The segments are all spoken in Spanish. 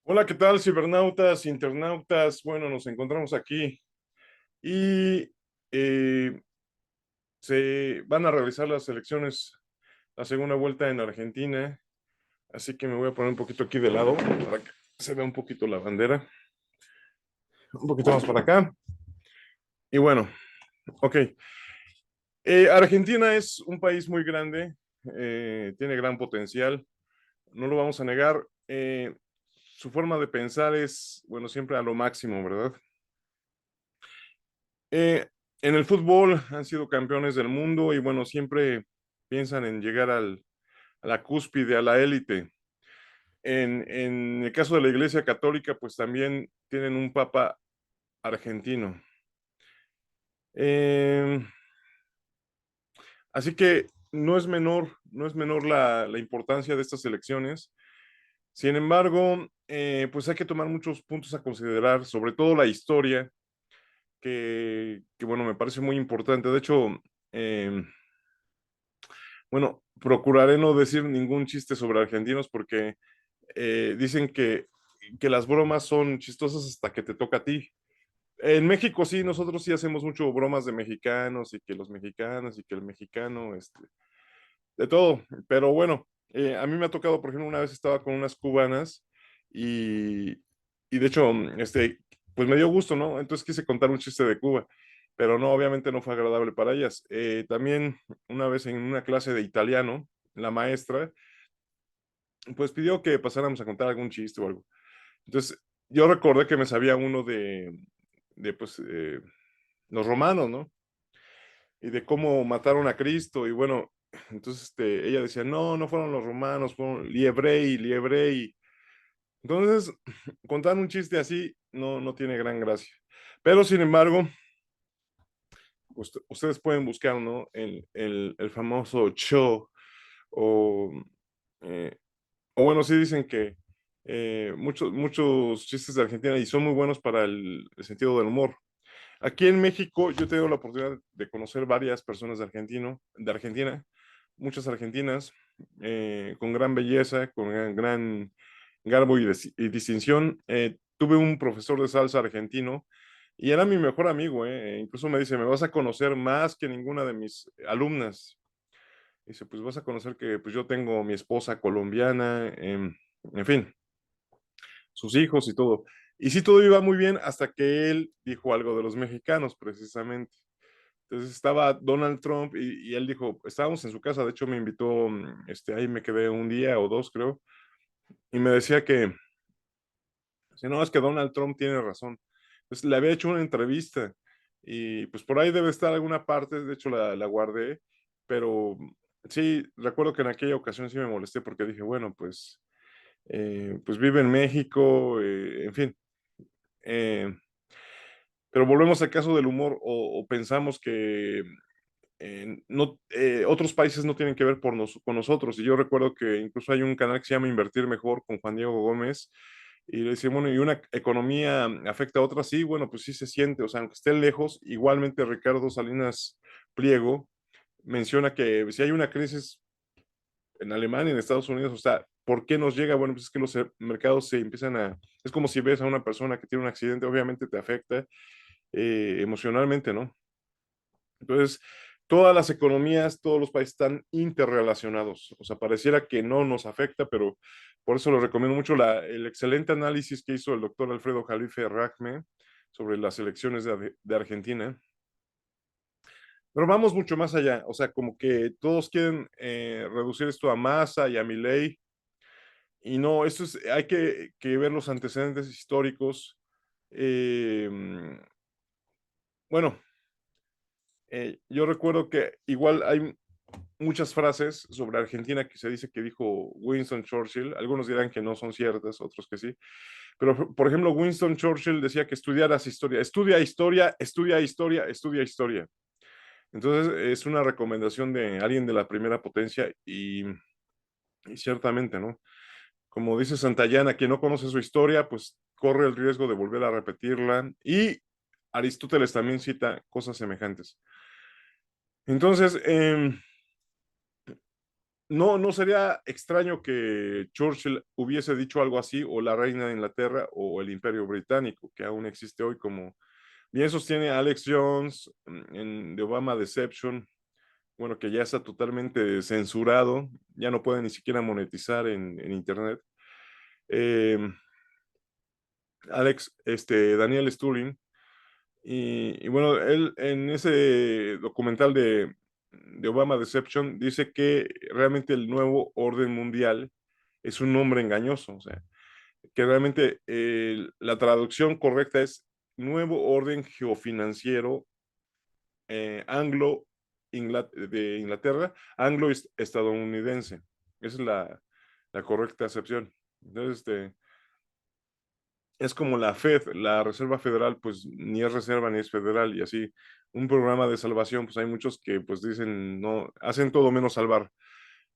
Hola, ¿qué tal, cibernautas, internautas? Bueno, nos encontramos aquí y eh, se van a realizar las elecciones, la segunda vuelta en Argentina, así que me voy a poner un poquito aquí de lado para que se vea un poquito la bandera, un poquito más para acá. Y bueno, ok. Argentina es un país muy grande, tiene gran potencial, no lo vamos a negar. Su forma de pensar es, bueno, siempre a lo máximo, ¿verdad? Eh, en el fútbol han sido campeones del mundo y bueno, siempre piensan en llegar a la cúspide, a la élite. En el caso de la Iglesia Católica, pues también tienen un papa argentino. Eh, Así que no es menor la importancia de estas elecciones. Sin embargo, pues hay que tomar muchos puntos a considerar, sobre todo la historia, bueno, me parece muy importante. De hecho, eh, bueno, procuraré no decir ningún chiste sobre argentinos porque dicen que las bromas son chistosas hasta que te toca a ti. En México sí, nosotros sí hacemos mucho bromas de mexicanos y que los mexicanos y que el mexicano, de todo. Pero bueno, a mí me ha tocado, por ejemplo, una vez estaba con unas cubanas y, y de hecho, pues me dio gusto, ¿no? Entonces quise contar un chiste de Cuba, pero no, obviamente no fue agradable para ellas. También una vez en una clase de italiano, la maestra, pues pidió que pasáramos a contar algún chiste o algo. Entonces, yo recordé que me sabía uno de pues, los romanos, ¿no? Y de cómo mataron a Cristo. Y bueno, entonces ella decía, no, no fueron los romanos, fueron liebrei, liebrei. Entonces, contar un chiste así no tiene gran gracia. Pero, sin embargo, ustedes pueden buscar, ¿no? El famoso show o, eh, o bueno, sí dicen que muchos chistes de Argentina y son muy buenos para el sentido del humor. Aquí en México yo he tenido la oportunidad de conocer varias personas de Argentina, muchas argentinas, con gran belleza, con gran garbo y distinción. Tuve un profesor de salsa argentino y era mi mejor amigo, incluso me dice, me vas a conocer más que ninguna de mis alumnas. Dice, pues vas a conocer que pues yo tengo mi esposa colombiana, en fin, sus hijos y todo. Y sí, todo iba muy bien hasta que él dijo algo de los mexicanos, precisamente. Entonces estaba Donald Trump y él dijo, estábamos en su casa, de hecho me invitó, ahí me quedé un día o dos, creo, y me decía que, si no, es que Donald Trump tiene razón. Entonces le había hecho una entrevista y pues por ahí debe estar alguna parte, de hecho la guardé, pero sí, recuerdo que en aquella ocasión sí me molesté porque dije, bueno, pues vive en México, en fin. eh, pero volvemos al caso del humor o pensamos que no, otros países no tienen que ver con nosotros. Y yo recuerdo que incluso hay un canal que se llama Invertir Mejor con Juan Diego Gómez. Y le decía, bueno, ¿y una economía afecta a otra? Sí, bueno, pues sí se siente, o sea, aunque esté lejos, igualmente Ricardo Salinas Pliego menciona que si hay una crisis en Alemania, en Estados Unidos, o sea, ¿por qué nos llega? Bueno, pues es que los mercados se empiezan es como si ves a una persona que tiene un accidente, obviamente te afecta emocionalmente, ¿no? Entonces, todas las economías, todos los países están interrelacionados. O sea, pareciera que no nos afecta, pero por eso lo recomiendo mucho el excelente análisis que hizo el doctor Alfredo Jalife Rajme sobre las elecciones de Argentina. Pero vamos mucho más allá. O sea, como que todos quieren reducir esto a Massa y a Milei. Y no, hay que ver los antecedentes históricos. Eh, bueno, yo recuerdo que igual hay muchas frases sobre Argentina que se dice que dijo Winston Churchill. Algunos dirán que no son ciertas, otros que sí. Pero, por ejemplo, Winston Churchill decía que estudiaras historia. Estudia historia, estudia historia, estudia historia. Entonces, es una recomendación de alguien de la primera potencia y ciertamente, ¿no? Como dice Santayana, quien no conoce su historia, pues corre el riesgo de volver a repetirla. Y Aristóteles también cita cosas semejantes. Entonces, no sería extraño que Churchill hubiese dicho algo así, o la reina de Inglaterra, o el Imperio Británico, que aún existe hoy, como bien sostiene Alex Jones en The Obama Deception, bueno, que ya está totalmente censurado, ya no puede ni siquiera monetizar en Internet. Eh, Daniel Sturling, y bueno, él en ese documental de Obama Deception dice que realmente el nuevo orden mundial es un nombre engañoso, o sea, que realmente la traducción correcta es nuevo orden geofinanciero anglo de Inglaterra, anglo-estadounidense. Esa es la correcta acepción. Entonces, es como la Fed, la Reserva Federal, pues ni es reserva ni es federal, y así un programa de salvación, pues hay muchos que pues dicen, no, hacen todo menos salvar.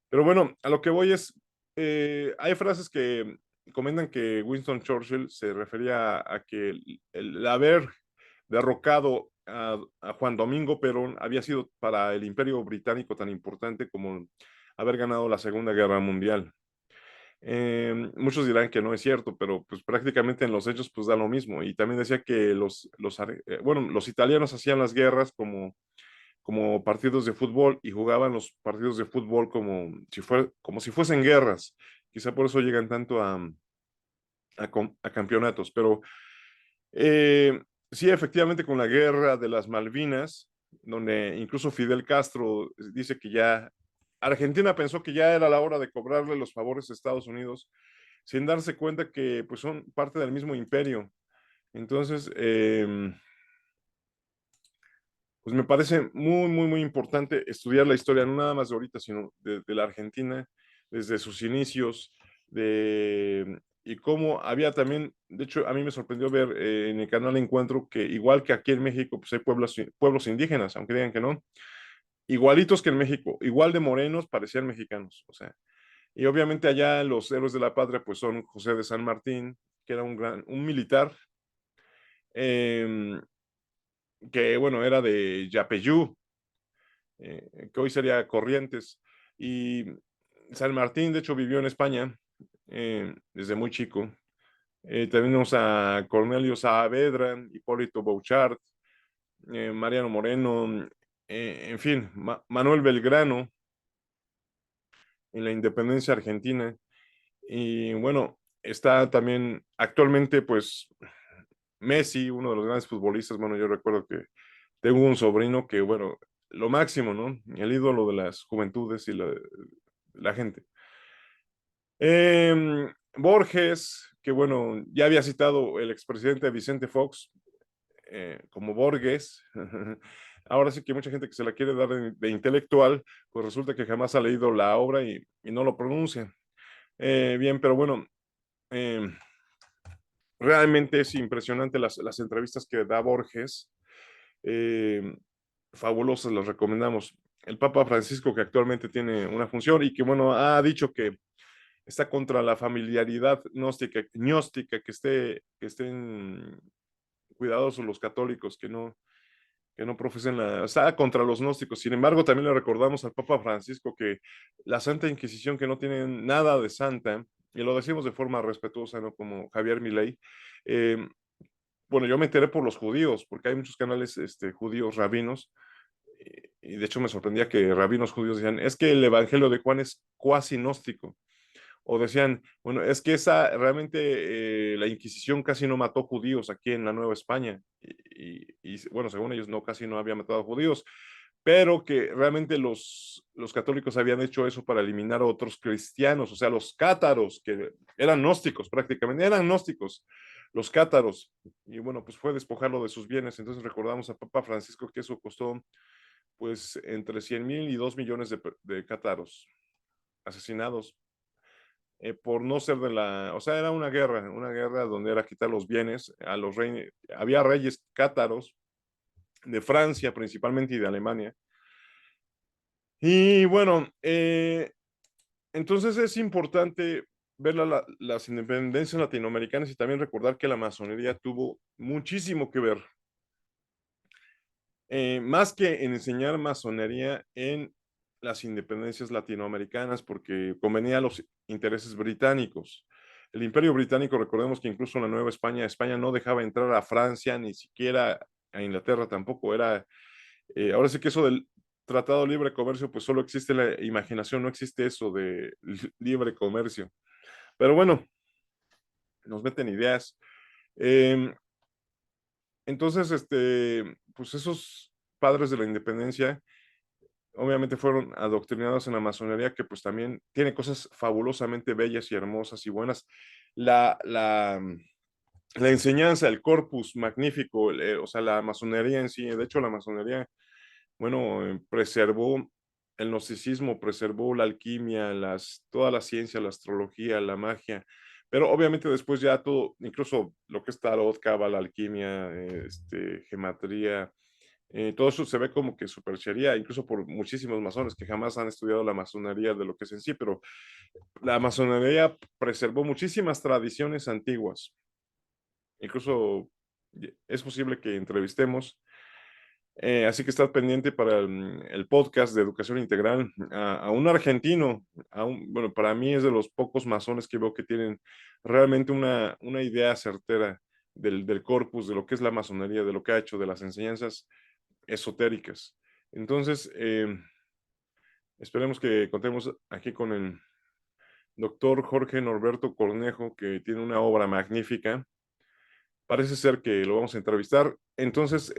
Pero bueno, a lo que voy es, hay frases que comentan que Winston Churchill se refería a que el haber derrocado a Juan Domingo Perón había sido para el Imperio Británico tan importante como haber ganado la Segunda Guerra Mundial. Muchos dirán que no es cierto, pero pues prácticamente en los hechos pues da lo mismo. Y también decía que bueno, los italianos hacían las guerras como partidos de fútbol y jugaban los partidos de fútbol como si fuesen guerras. Quizá por eso llegan tanto a campeonatos. Pero sí, efectivamente, con la guerra de las Malvinas, donde incluso Fidel Castro dice que ya Argentina pensó que ya era la hora de cobrarle los favores a Estados Unidos, sin darse cuenta que pues son parte del mismo imperio. Entonces, pues me parece muy, muy, muy importante estudiar la historia, no nada más de ahorita, sino de la Argentina, desde sus inicios, y cómo había también, de hecho, a mí me sorprendió ver en el canal Encuentro que igual que aquí en México, pues hay pueblos indígenas, aunque digan que no, igualitos que en México, igual de morenos, parecían mexicanos, o sea, y obviamente allá los héroes de la patria, pues son José de San Martín, que era un militar, eh, que bueno, era de Yapeyú, que hoy sería Corrientes. Y San Martín, de hecho, vivió en España desde muy chico. También tenemos a Cornelio Saavedra, Hipólito Bouchard, Mariano Moreno, en fin, Manuel Belgrano en la independencia argentina. Y bueno, está también actualmente, pues, Messi, uno de los grandes futbolistas. Bueno, yo recuerdo que tengo un sobrino que, bueno, lo máximo, ¿no? El ídolo de las juventudes y la gente. Borges, que bueno, ya había citado el expresidente Vicente Fox como Borges. Ahora sí que mucha gente que se la quiere dar de intelectual, pues resulta que jamás ha leído la obra y no lo pronuncia. Bien, pero bueno, eh, realmente es impresionante las entrevistas que da Borges. Eh, Fabulosas, las recomendamos. El Papa Francisco, que actualmente tiene una función y que, bueno, ha dicho que está contra la familiaridad gnóstica, que estén cuidadosos los católicos, que no profesen está contra los gnósticos. Sin embargo, también le recordamos al Papa Francisco que la Santa Inquisición, que no tiene nada de santa, y lo decimos de forma respetuosa, ¿no? Como Javier Milei, eh, bueno, yo me enteré por los judíos, porque hay muchos canales judíos rabinos, y de hecho me sorprendía que rabinos judíos decían, es que el Evangelio de Juan es cuasi gnóstico, o decían, bueno, es que esa realmente la Inquisición casi no mató judíos aquí en la Nueva España, bueno, según ellos no, casi no había matado judíos, pero que realmente los católicos habían hecho eso para eliminar a otros cristianos, o sea, los cátaros, que eran gnósticos prácticamente, eran gnósticos, los cátaros, y bueno, pues fue despojarlo de sus bienes. Entonces recordamos a Papa Francisco que eso costó pues entre 100,000 y 2 millones de cátaros asesinados por no ser o sea, era una guerra donde era quitar los bienes a los reyes, había reyes cátaros de Francia principalmente y de Alemania. Y bueno, entonces es importante ver las independencias latinoamericanas y también recordar que la masonería tuvo muchísimo que ver, más que en enseñar masonería, en las independencias latinoamericanas porque convenía a los intereses británicos. El Imperio Británico, recordemos que incluso en la Nueva España, España no dejaba entrar a Francia, ni siquiera a Inglaterra tampoco. Ahora sí que eso del Tratado de Libre Comercio, pues solo existe la imaginación, no existe eso de libre comercio. Pero bueno, nos meten ideas. Eh, entonces, pues esos padres de la independencia obviamente fueron adoctrinados en la masonería, que pues también tiene cosas fabulosamente bellas y hermosas y buenas. La, la, la enseñanza, el corpus magnífico, o sea, la masonería en sí, de hecho la masonería, bueno, preservó el gnosticismo, preservó la alquimia, toda la ciencia, la astrología, la magia, pero obviamente después ya todo, incluso lo que es tarot, cábala, alquimia, gematría, todo eso se ve como que superchería, incluso por muchísimos masones que jamás han estudiado la masonería de lo que es en sí, pero la masonería preservó muchísimas tradiciones antiguas. Incluso es posible que entrevistemos, así que estad pendiente para el podcast de educación integral a un argentino, bueno, para mí es de los pocos masones que veo que tienen realmente una idea certera del corpus, de lo que es la masonería, de lo que ha hecho, de las enseñanzas esotéricas. Entonces, esperemos que contemos aquí con el doctor Jorge Norberto Cornejo, que tiene una obra magnífica. Parece ser que lo vamos a entrevistar. Entonces,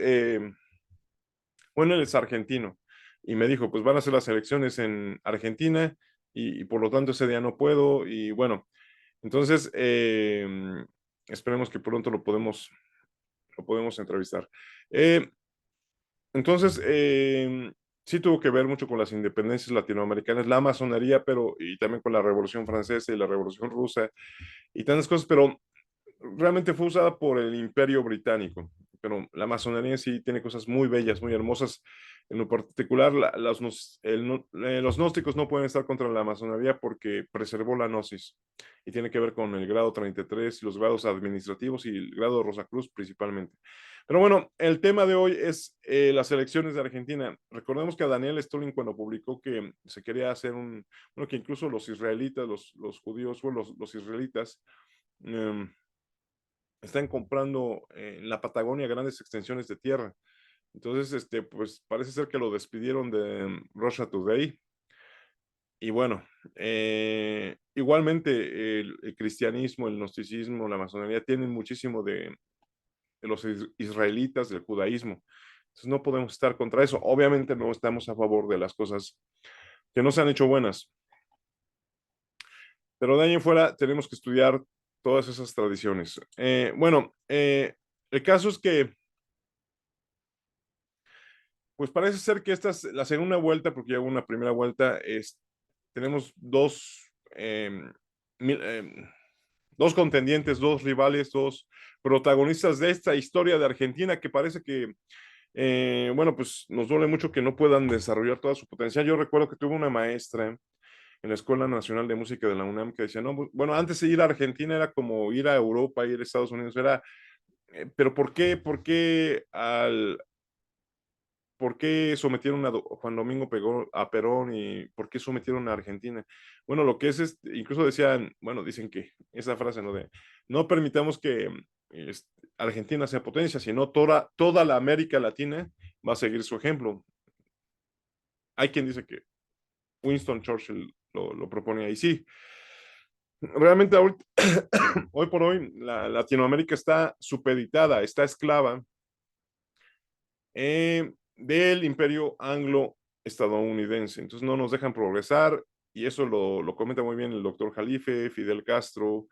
bueno, él es argentino y me dijo, pues van a hacer las elecciones en Argentina y por lo tanto ese día no puedo. Y bueno, entonces, esperemos que pronto lo podemos entrevistar. Eh, Entonces, sí tuvo que ver mucho con las independencias latinoamericanas, la masonería, pero y también con la Revolución Francesa y la Revolución Rusa y tantas cosas, pero realmente fue usada por el Imperio Británico. Pero la masonería en sí tiene cosas muy bellas, muy hermosas. En lo particular, los gnósticos no pueden estar contra la masonería porque preservó la gnosis y tiene que ver con el grado 33 y los grados administrativos y el grado de Rosacruz principalmente. Pero bueno, el tema de hoy es las elecciones de Argentina. Recordemos que a Daniel Stolin cuando publicó que se quería hacer bueno, que incluso los israelitas, los judíos, bueno, los israelitas, um, están comprando en la Patagonia grandes extensiones de tierra. Entonces, pues parece ser que lo despidieron de Russia Today. Y bueno, igualmente el cristianismo, el gnosticismo, la masonería tienen muchísimo de los israelitas, del judaísmo. Entonces no podemos estar contra eso. Obviamente no estamos a favor de las cosas que no se han hecho buenas. Pero de ahí en fuera tenemos que estudiar todas esas tradiciones. Bueno, el caso es que pues parece ser que esta es la segunda vuelta, porque ya hubo una primera vuelta, tenemos mil- eh, dos contendientes, dos rivales, dos protagonistas de esta historia de Argentina que parece que, bueno, pues nos duele mucho que no puedan desarrollar toda su potencial. Yo recuerdo que tuve una maestra en la Escuela Nacional de Música de la UNAM que decía, no, bueno, antes de ir a Argentina era como ir a Europa, ir a Estados Unidos, pero ¿por qué ¿por qué sometieron a Juan Domingo Pegó, a Perón y por qué sometieron a Argentina? Bueno, lo que incluso decían, bueno, dicen que esa frase, ¿no? De no permitamos que Argentina sea potencia, sino toda la América Latina va a seguir su ejemplo. Hay quien dice que Winston Churchill lo propone ahí. Sí, realmente hoy por hoy Latinoamérica está supeditada, está esclava del imperio anglo-estadounidense. Entonces no nos dejan progresar y eso lo comenta muy bien el doctor Jalife, Fidel Castro,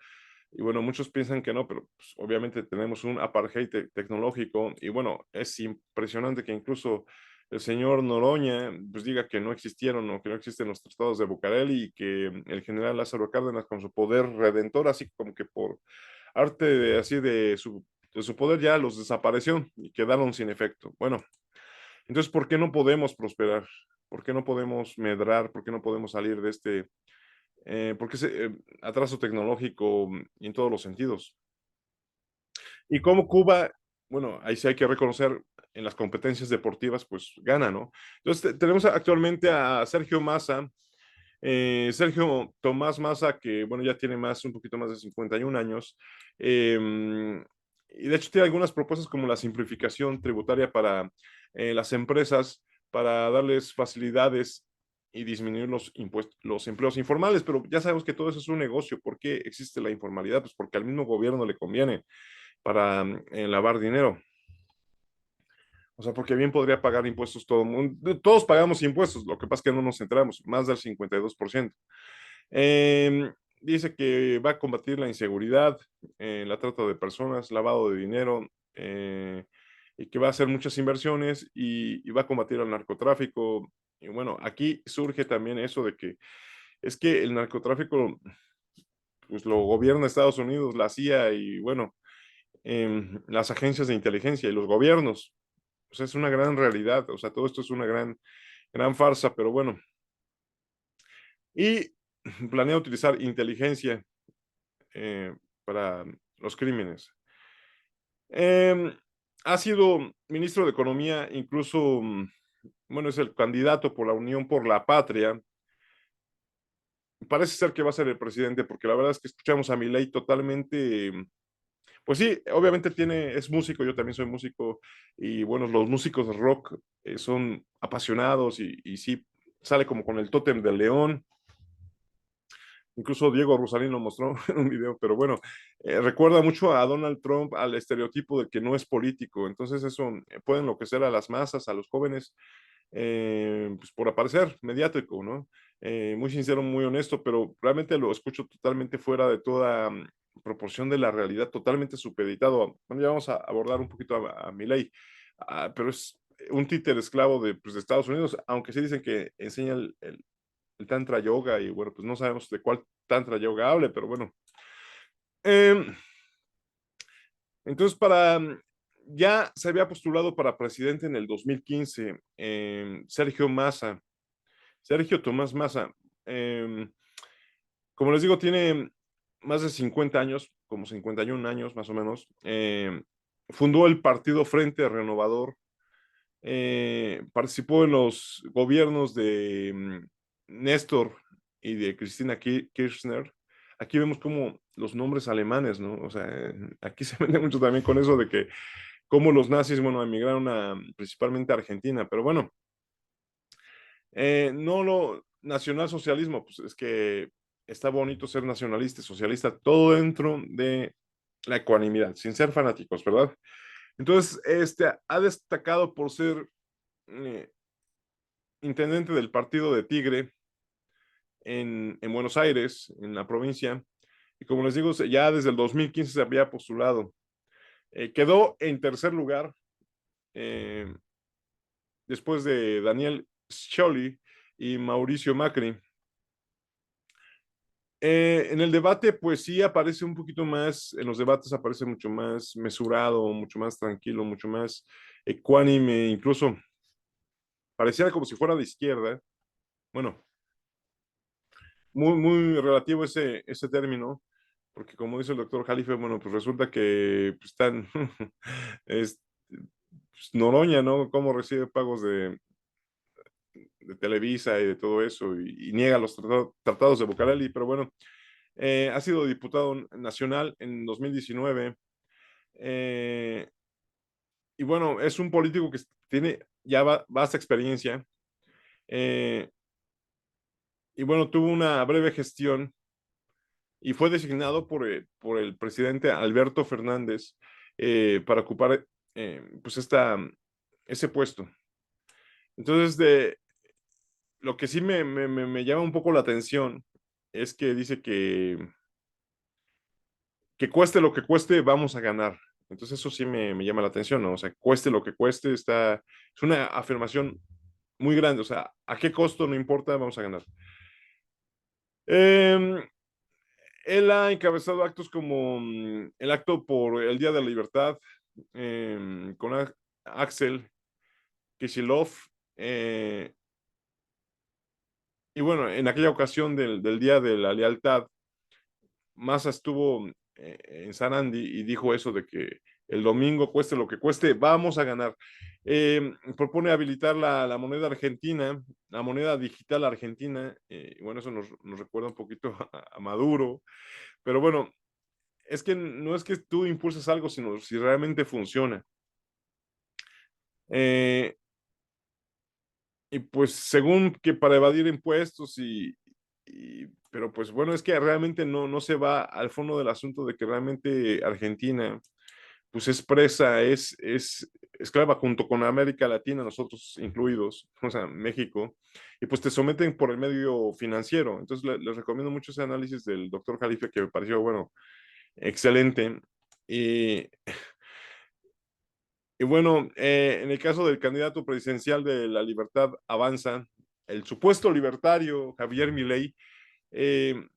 y bueno, muchos piensan que no, pero pues, obviamente tenemos un apartheid tecnológico y bueno, es impresionante que incluso el señor Noroña pues diga que no existieron o que no existen los tratados de Bucareli y que el general Lázaro Cárdenas con su poder redentor, así como que por arte así de su poder ya los desapareció y quedaron sin efecto. Bueno, entonces, ¿por qué no podemos prosperar? ¿Por qué no podemos medrar? ¿Por qué no podemos salir de porque ese atraso tecnológico en todos los sentidos? Y como Cuba, bueno, ahí sí hay que reconocer, en las competencias deportivas, pues gana, ¿no? Entonces tenemos actualmente a Sergio Massa, Sergio Tomás Massa, que bueno, ya tiene un poquito más de 51 años, y de hecho tiene algunas propuestas como la simplificación tributaria para las empresas, para darles facilidades y disminuir los impuestos, los empleos informales, pero ya sabemos que todo eso es un negocio. ¿Por qué existe la informalidad? Pues porque al mismo gobierno le conviene para lavar dinero. O sea, porque bien podría pagar impuestos todo el mundo. Todos pagamos impuestos, lo que pasa es que no nos enteramos, más del 52%. Dice que va a combatir la inseguridad, la trata de personas, lavado de dinero, y que va a hacer muchas inversiones y va a combatir el narcotráfico. Y bueno, aquí surge también eso de que es que el narcotráfico pues lo gobierna Estados Unidos, la CIA y bueno, las agencias de inteligencia y los gobiernos. O sea, es una gran realidad, o sea, todo esto es una gran farsa, pero bueno. Y planea utilizar inteligencia eh, para los crímenes. Eh, ha sido ministro de Economía, incluso, bueno, es el candidato por la Unión por la Patria. Parece ser que va a ser el presidente, porque la verdad es que escuchamos a Milei totalmente, pues sí, obviamente es músico, yo también soy músico, y bueno, los músicos de rock son apasionados y sí, sale como con el tótem del león. Incluso Diego Rosalín lo mostró en un video, pero bueno, recuerda mucho a Donald Trump, al estereotipo de que no es político. Entonces eso puede enloquecer a las masas, a los jóvenes, pues por aparecer mediático, ¿no? Muy sincero, muy honesto, pero realmente lo escucho totalmente fuera de toda proporción de la realidad, totalmente supeditado. Bueno, ya vamos a abordar un poquito a Milei, pero es un títer esclavo pues, de Estados Unidos, aunque sí dicen que enseña el Tantra Yoga y bueno, pues no sabemos de cuál Tantra Yoga hable, pero bueno. Eh, entonces, ya se había postulado para presidente en el 2015, Sergio Massa, Sergio Tomás Massa. Eh, como les digo, tiene más de 50 años, como 51 años más o menos. Fundó el Partido Frente Renovador, participó en los gobiernos de Néstor y de Cristina Kirchner. Aquí vemos como los nombres alemanes, ¿no? O sea, aquí se vende mucho también con eso de que como los nazis, bueno, emigraron principalmente a Argentina, pero bueno, no lo nacionalsocialismo, pues es que está bonito ser nacionalista y socialista, todo dentro de la ecuanimidad, sin ser fanáticos, ¿verdad? Entonces, ha destacado por ser eh, intendente del partido de Tigre en Buenos Aires, en la provincia, y como les digo, ya desde el 2015 se había postulado. Quedó en tercer lugar eh, después de Daniel Scioli y Mauricio Macri. En el debate, pues sí aparece un poquito más, en los debates aparece mucho más mesurado, mucho más tranquilo, mucho más ecuánime, incluso pareciera como si fuera de izquierda. Bueno, muy relativo ese término, porque como dice el doctor Jalife, bueno, pues resulta que pues, están, es, pues, Noroña, ¿no? Cómo recibe pagos de Televisa y de todo eso, y niega los tratados de Bucareli, pero bueno, ha sido diputado nacional en 2019, y bueno, es un político que tiene ya vasta experiencia, eh, y bueno, tuvo una breve gestión y fue designado por el presidente Alberto Fernández para ocupar pues ese puesto. Entonces, lo que sí me llama un poco la atención es que dice que cueste lo que cueste, vamos a ganar. Entonces, eso sí me llama la atención, ¿no? O sea, cueste lo que cueste, es una afirmación muy grande. O sea, ¿a qué costo? No importa, vamos a ganar. Eh, Él ha encabezado actos como el acto por el Día de la Libertad con Axel Kicillof. eh, y bueno, en aquella ocasión del Día de la Lealtad, Massa estuvo en Sarandi y dijo eso de que el domingo, cueste lo que cueste, vamos a ganar. Propone habilitar la moneda argentina, la moneda digital argentina. Bueno, eso nos recuerda un poquito a Maduro, pero bueno, es que no es que tú impulses algo, sino si realmente funciona. Eh, y pues según que para evadir impuestos pero pues bueno, es que realmente no se va al fondo del asunto de que realmente Argentina pues es presa, es esclava junto con América Latina, nosotros incluidos, o sea, México, y pues te someten por el medio financiero. Entonces les recomiendo mucho ese análisis del doctor Jalife que me pareció, bueno, excelente. Y, y bueno, en el caso del candidato presidencial de La Libertad Avanza, el supuesto libertario Javier Milei, eh,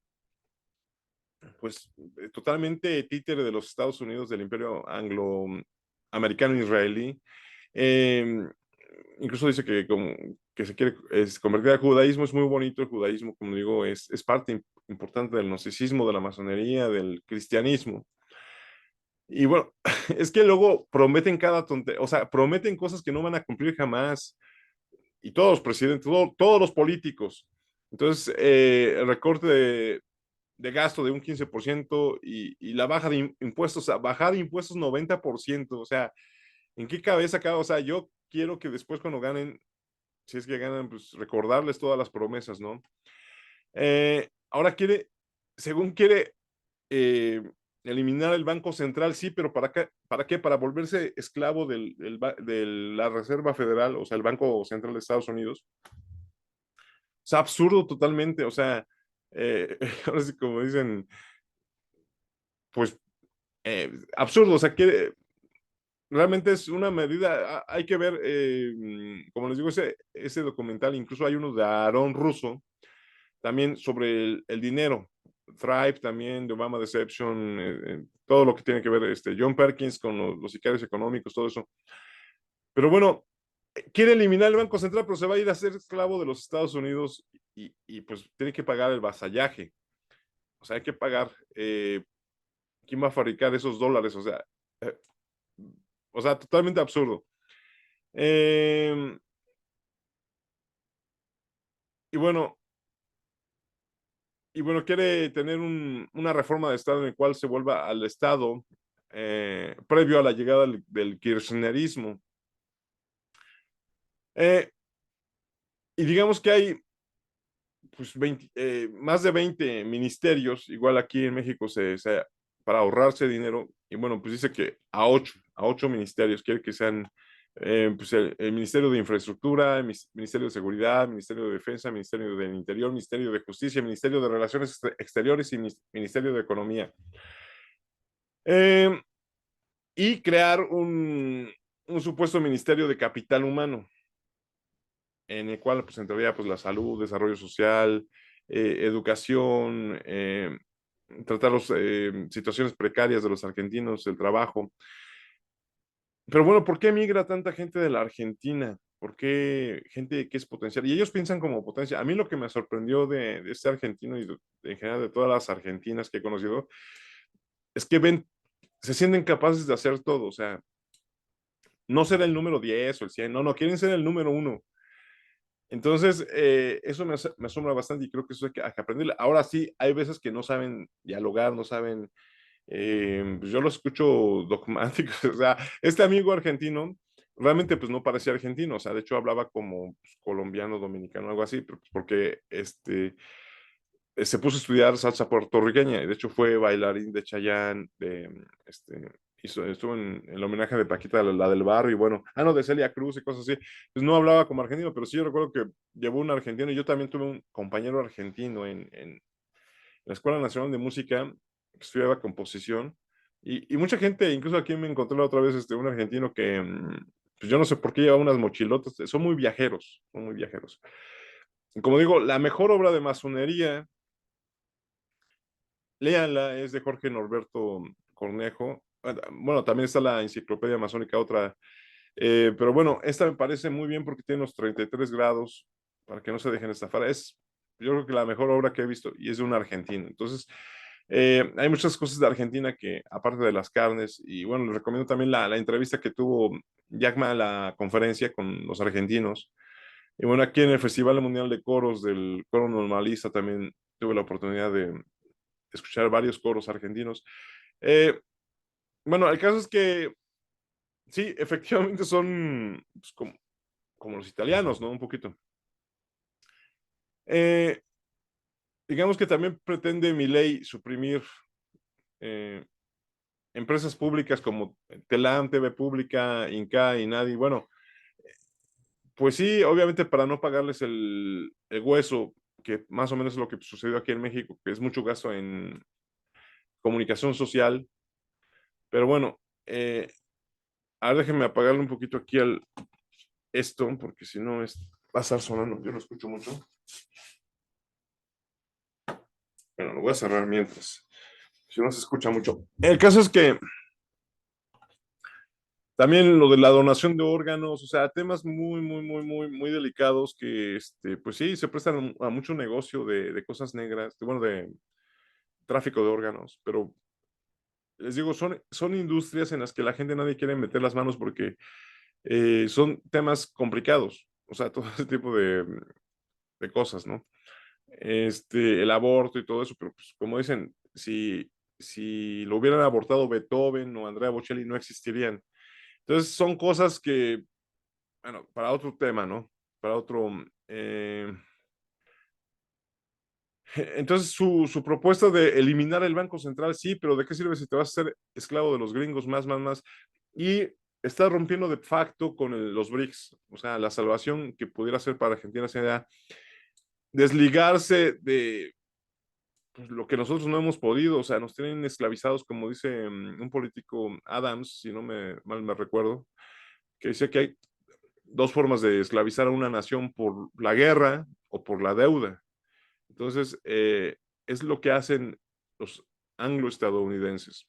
pues totalmente títere de los Estados Unidos, del imperio anglo-americano israelí. Eh, Incluso dice que, como, que se quiere convertir al judaísmo. Es muy bonito el judaísmo, como digo, es parte importante del gnosticismo, de la masonería, del cristianismo. Y bueno, es que luego prometen cada tontería, o sea, prometen cosas que no van a cumplir jamás. Y todos los presidentes, todos los políticos. Entonces, el recorte de gasto de un 15% y la baja de impuestos, bajar impuestos 90%, o sea, ¿en qué cabeza acaba? O sea, yo quiero que después cuando ganen, si es que ganan, pues recordarles todas las promesas, ¿no? Ahora según quiere eh, eliminar el Banco Central, sí, pero ¿para qué? Para volverse esclavo de la Reserva Federal, o sea, el Banco Central de Estados Unidos. O sea, absurdo totalmente, o sea, ahora sí como dicen, pues absurdo, o sea, que realmente es una medida, hay que ver, como les digo, ese documental, incluso hay uno de Aarón Russo, también sobre el dinero, Thrive también, de Obama Deception, todo lo que tiene que ver, John Perkins con los sicarios económicos, todo eso. Pero bueno, quiere eliminar el Banco Central, pero se va a ir a ser esclavo de los Estados Unidos pues tiene que pagar el vasallaje. O sea, hay que pagar. ¿Quién va a fabricar esos dólares? Eh, o sea, totalmente absurdo. Eh, y bueno, quiere tener una reforma de Estado en el cual se vuelva al Estado previo a la llegada del kirchnerismo. Eh, y digamos que hay pues más de 20 ministerios, igual aquí en México para ahorrarse dinero, y bueno, pues dice que a ocho ministerios, quiere que sean pues el Ministerio de Infraestructura, el Ministerio de Seguridad, Ministerio de Defensa, Ministerio del Interior, Ministerio de Justicia, Ministerio de Relaciones Exteriores y Ministerio de Economía. Eh, y crear un supuesto Ministerio de Capital Humano, en el cual pues entraría pues la salud, desarrollo social, educación, tratar las situaciones precarias de los argentinos, el trabajo. Pero bueno, ¿por qué migra tanta gente de la Argentina? ¿Por qué gente que es potencial? Y ellos piensan como potencia. A mí lo que me sorprendió de este argentino y en general de todas las argentinas que he conocido es que se sienten capaces de hacer todo. O sea, no ser el número 10 o el 100, no, quieren ser el número uno. Entonces, eso me asombra bastante y creo que eso hay que aprender. Ahora sí, hay veces que no saben dialogar, no saben, pues yo lo escucho dogmáticos, o sea, este amigo argentino realmente pues no parecía argentino, o sea, de hecho hablaba como pues, colombiano, dominicano, algo así, pero, pues, porque se puso a estudiar salsa puertorriqueña, y de hecho fue bailarín de Chayanne, estuvo en el homenaje de Paquita, la del barrio, y bueno, no, de Celia Cruz y cosas así. Pues no hablaba como argentino, pero sí yo recuerdo que llevó un argentino, y yo también tuve un compañero argentino en la Escuela Nacional de Música, que estudiaba composición, y mucha gente, incluso aquí me encontré la otra vez un argentino que, pues yo no sé por qué lleva unas mochilotas, son muy viajeros, son muy viajeros. Y como digo, la mejor obra de masonería, léanla, es de Jorge Norberto Cornejo. Bueno, también está la Enciclopedia Masónica, otra. Pero bueno, esta me parece muy bien porque tiene los 33 grados para que no se dejen estafar. Yo creo que la mejor obra que he visto y es de un argentino. Entonces, Hay muchas cosas de Argentina que, aparte de las carnes, y bueno, les recomiendo también la entrevista que tuvo Jack Ma, la conferencia con los argentinos. Y bueno, aquí en el Festival Mundial de Coros del Coro Normalista también tuve la oportunidad de escuchar varios coros argentinos. Eh, bueno, el caso es que sí, efectivamente son pues, como los italianos, ¿no? Un poquito. Eh, digamos que también pretende mi ley suprimir eh, empresas públicas como Telam, TV Pública, Inca, Inadi. Bueno, pues sí, obviamente para no pagarles el hueso, que más o menos es lo que sucedió aquí en México, que es mucho gasto en comunicación social. Pero bueno, ahora déjenme apagarle un poquito aquí al esto, porque si no va a estar sonando, yo lo escucho mucho. Bueno, lo voy a cerrar mientras, si no se escucha mucho. El caso es que también lo de la donación de órganos, o sea, temas muy delicados que, pues sí, se prestan a mucho negocio de cosas negras, bueno, de tráfico de órganos, pero les digo, son industrias en las que la gente nadie quiere meter las manos porque son temas complicados, o sea, todo ese tipo de cosas, ¿no? El aborto y todo eso, pero pues, como dicen, si lo hubieran abortado Beethoven o Andrea Bocelli, no existirían. Entonces, son cosas que, bueno, para otro tema, ¿no? Para otro. Entonces, su propuesta de eliminar el Banco Central, sí, pero ¿de qué sirve si te vas a ser esclavo de los gringos más? Y está rompiendo de facto con los BRICS. O sea, la salvación que pudiera ser para Argentina sería desligarse de pues, lo que nosotros no hemos podido. O sea, nos tienen esclavizados, como dice un político Adams, si no mal me recuerdo, que dice que hay dos formas de esclavizar a una nación: por la guerra o por la deuda. Entonces, es lo que hacen los anglo-estadounidenses.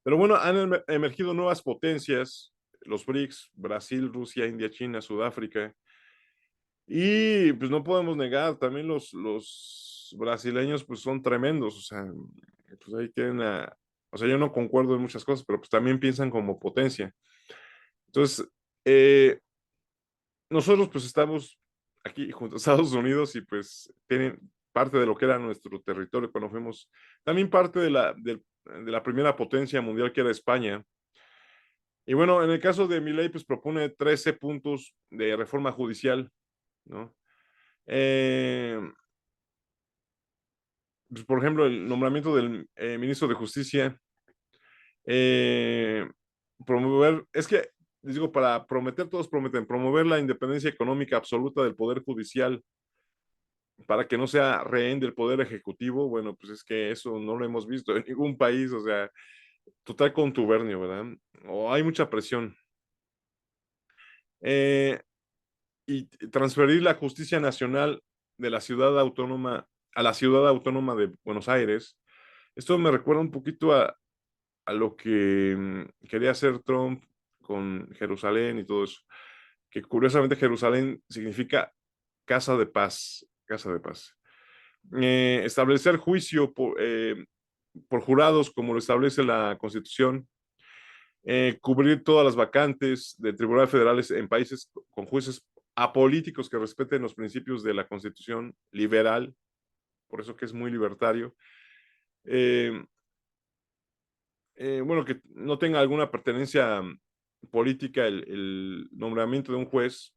Pero bueno, han emergido nuevas potencias, los BRICS, Brasil, Rusia, India, China, Sudáfrica. Y pues no podemos negar, también los brasileños pues son tremendos, o sea, pues ahí tienen o sea, yo no concuerdo en muchas cosas, pero pues también piensan como potencia. Entonces, nosotros pues estamos aquí junto a Estados Unidos y pues tienen parte de lo que era nuestro territorio cuando fuimos, también parte de la primera potencia mundial que era España. Y bueno, en el caso de Milei pues propone 13 puntos de reforma judicial, ¿no? Eh, pues, por ejemplo, el nombramiento del ministro de Justicia, eh, promover, es que les digo, para prometer, todos prometen promover la independencia económica absoluta del Poder Judicial para que no sea rehén del Poder Ejecutivo. Bueno, pues es que eso no lo hemos visto en ningún país, o sea, total contubernio, ¿verdad? O hay mucha presión. Eh, y transferir la justicia nacional de la ciudad autónoma a la ciudad autónoma de Buenos Aires. Esto me recuerda un poquito a lo que quería hacer Trump con Jerusalén y todo eso, que curiosamente Jerusalén significa casa de paz, casa de paz. Establecer juicio por jurados, como lo establece la Constitución, cubrir todas las vacantes de tribunales federales en países con jueces apolíticos que respeten los principios de la Constitución liberal, por eso que es muy libertario. Eh, bueno, que no tenga alguna pertenencia política el nombramiento de un juez.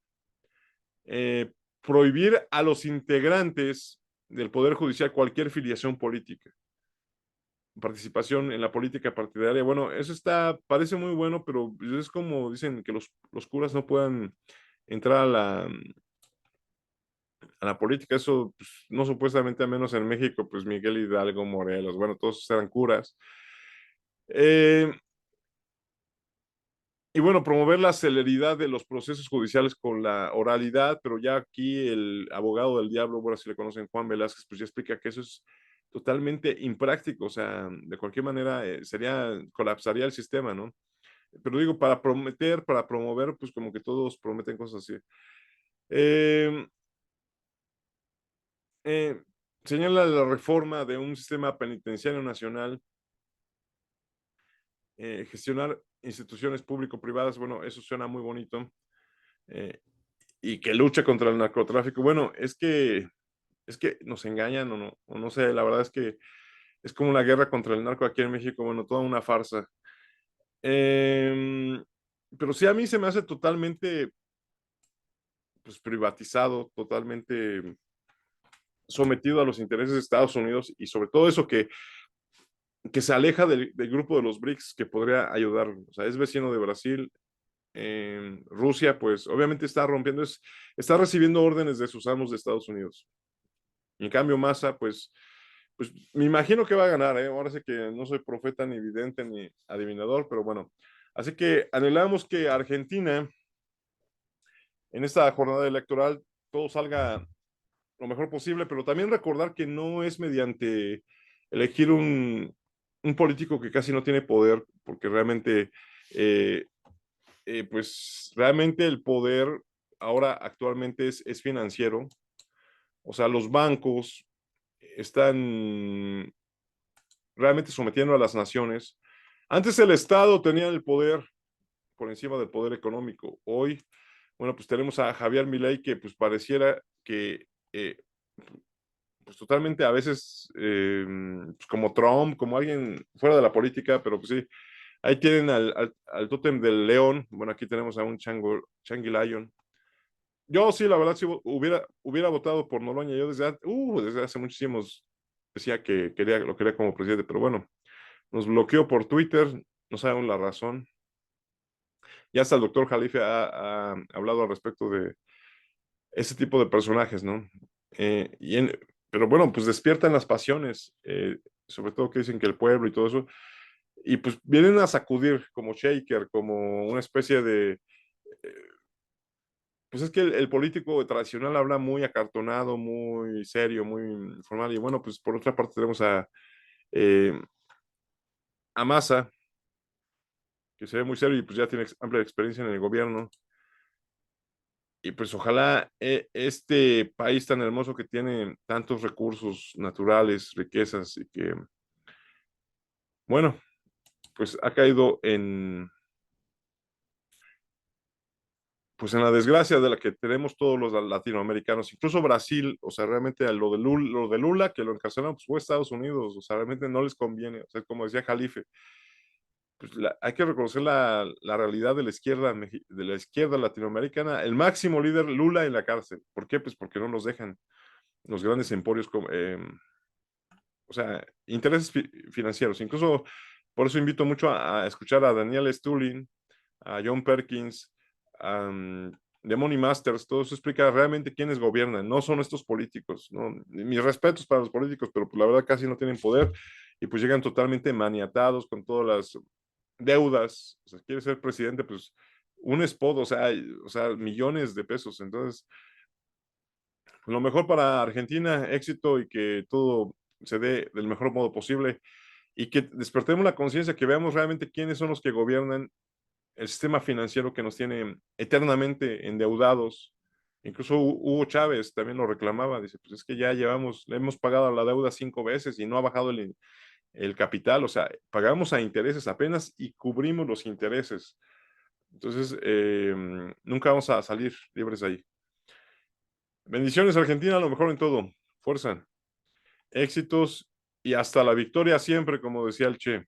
Eh, prohibir a los integrantes del Poder Judicial cualquier filiación política, participación en la política partidaria. Bueno, eso parece muy bueno, pero es como dicen que los curas no puedan entrar a la política. Eso pues, no supuestamente, a menos en México, pues Miguel Hidalgo, Morelos, bueno, todos eran curas. Eh, y bueno, promover la celeridad de los procesos judiciales con la oralidad, pero ya aquí el abogado del diablo, bueno, si le conocen, Juan Velázquez, pues ya explica que eso es totalmente impráctico, o sea, de cualquier manera colapsaría el sistema, ¿no? Pero digo, para prometer, para promover, pues como que todos prometen cosas así. Eh, eh, señala la reforma de un sistema penitenciario nacional, gestionar instituciones público-privadas, bueno, eso suena muy bonito, eh, y que lucha contra el narcotráfico. Bueno, es que nos engañan o no sé, la verdad es que es como una guerra contra el narco aquí en México, bueno, toda una farsa. Em, pero sí, a mí se me hace totalmente, pues, privatizado, totalmente sometido a los intereses de Estados Unidos y sobre todo eso que se aleja del grupo de los BRICS que podría ayudar. O sea, es vecino de Brasil. Rusia, pues obviamente está rompiendo, está recibiendo órdenes de sus amos de Estados Unidos. Y en cambio, Massa, pues me imagino que va a ganar, ¿eh? Ahora sé que no soy profeta, ni vidente, ni adivinador, pero bueno. Así que anhelamos que Argentina, en esta jornada electoral, todo salga lo mejor posible, pero también recordar que no es mediante elegir un político que casi no tiene poder, porque realmente, eh, pues realmente el poder ahora actualmente es financiero. O sea, los bancos están realmente sometiendo a las naciones. Antes el Estado tenía el poder por encima del poder económico. Hoy, bueno, pues tenemos a Javier Milei que pues pareciera que pues totalmente a veces pues como Trump, como alguien fuera de la política, pero pues sí, ahí tienen al tótem del león. Bueno, aquí tenemos a un Changi Lion. Yo sí, la verdad, sí hubiera votado por Noroña. Yo desde hace muchísimos decía que lo quería como presidente, pero bueno, nos bloqueó por Twitter, no sabemos la razón. Ya hasta el doctor Jalife ha hablado al respecto de ese tipo de personajes, ¿no? Eh, y en- pero bueno, pues despiertan las pasiones, sobre todo que dicen que el pueblo y todo eso, y pues vienen a sacudir como shaker, como una especie de, eh, pues es que el político tradicional habla muy acartonado, muy serio, muy formal, y bueno, pues por otra parte tenemos eh, a Massa, que se ve muy serio y pues ya tiene amplia experiencia en el gobierno. Y pues ojalá este país tan hermoso que tiene tantos recursos naturales, riquezas y que, bueno, pues ha caído pues en la desgracia de la que tenemos todos los latinoamericanos, incluso Brasil, o sea, realmente a lo de Lula, que lo encarcelaron, pues fue Estados Unidos, o sea, realmente no les conviene, o sea, como decía Jalife, pues hay que reconocer la realidad de la izquierda latinoamericana, el máximo líder Lula en la cárcel. ¿Por qué? Pues porque no nos dejan los grandes emporios como, o sea, intereses financieros. Incluso por eso invito mucho a escuchar a Daniel Stulin, a John Perkins, a The Money Masters. Todo eso explica realmente quiénes gobiernan. No son estos políticos, ¿no? Mis respetos para los políticos, pero pues, la verdad casi no tienen poder y pues llegan totalmente maniatados con todas las deudas. O sea, quiere ser presidente, pues un spot, o sea, millones de pesos. Entonces, lo mejor para Argentina, éxito y que todo se dé del mejor modo posible y que despertemos la conciencia, que veamos realmente quiénes son los que gobiernan el sistema financiero que nos tiene eternamente endeudados. Incluso Hugo Chávez también lo reclamaba, dice, pues es que ya le hemos pagado la deuda 5 veces y no ha bajado el capital, o sea, pagamos a intereses apenas y cubrimos los intereses. Entonces, nunca vamos a salir libres de ahí. Bendiciones Argentina, a lo mejor en todo. Fuerza, éxitos y hasta la victoria siempre, como decía el Che.